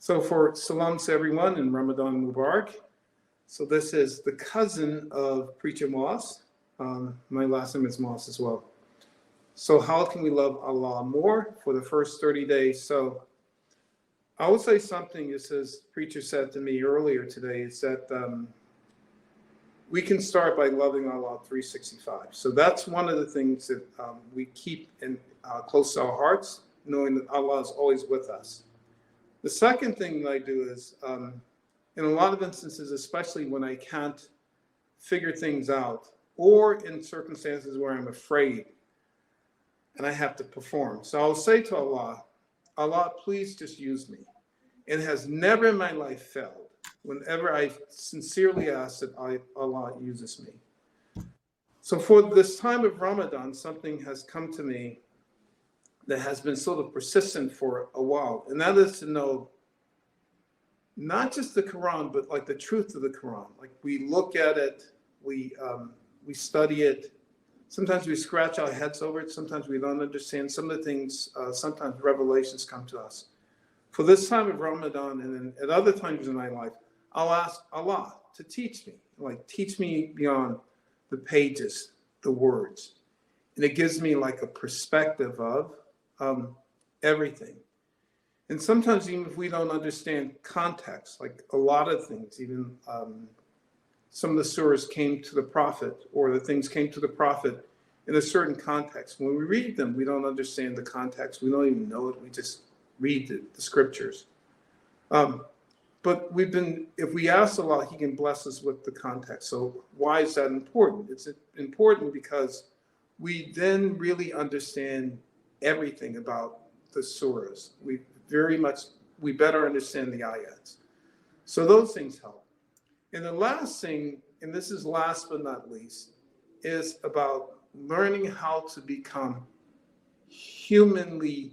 So for salam to everyone and Ramadan Mubarak. So this is the cousin of Preacher Moss. My last name is Moss as well. So how can we love Allah more for the first 30 days? So I would say something, as Preacher said to me earlier today, is that we can start by loving Allah 365. So that's one of the things that we keep close to our hearts, knowing that Allah is always with us. The second thing that I do is, in a lot of instances, especially when I can't figure things out, or in circumstances where I'm afraid and I have to perform. So I'll say to Allah, Allah, please just use me. It has never in my life failed whenever I sincerely ask that Allah uses me. So for this time of Ramadan, something has come to me that has been sort of persistent for a while, and that is to know not just the Quran, but like the truth of the Quran. Like we look at it, we study it. Sometimes we scratch our heads over it. Sometimes we don't understand some of the things. Sometimes revelations come to us. For this time of Ramadan and then at other times in my life, I'll ask Allah to teach me, like teach me beyond the pages, the words. And it gives me like a perspective of everything. And sometimes even if we don't understand context, like a lot of things, even some of the surahs came to the Prophet, or the things came to the Prophet in a certain context. When we read them, we don't understand the context. We don't even know it. We just read the scriptures. But if we ask Allah, He can bless us with the context. So why is that important? It's important because we then really understand everything about the surahs. We better understand the ayats. So those things help. And the last thing, and this is last but not least, is about learning how to become humanly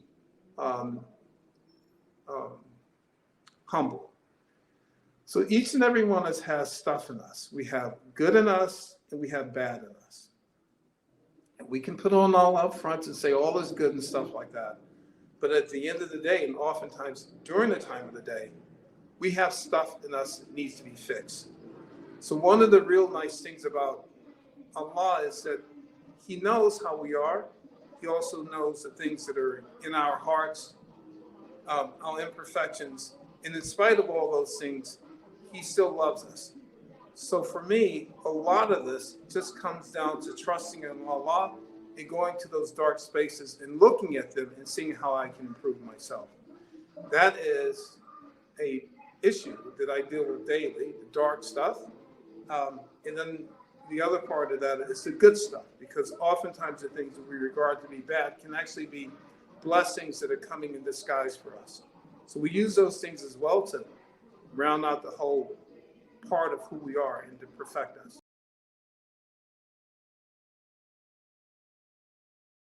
humble. So each and every one of us has stuff in us. We have good in us and we have bad in us. And we can put on all up front and say all is good and stuff like that. But at the end of the day, and oftentimes during the time of the day, we have stuff in us that needs to be fixed. So one of the real nice things about Allah is that He knows how we are. He also knows the things that are in our hearts, our imperfections. And in spite of all those things, He still loves us. So for me, a lot of this just comes down to trusting in Allah and going to those dark spaces and looking at them and seeing how I can improve myself. That is a issue that I deal with daily, the dark stuff. And then the other part of that is the good stuff, because oftentimes the things that we regard to be bad can actually be blessings that are coming in disguise for us. So we use those things as well to round out the whole part of who we are and to perfect us.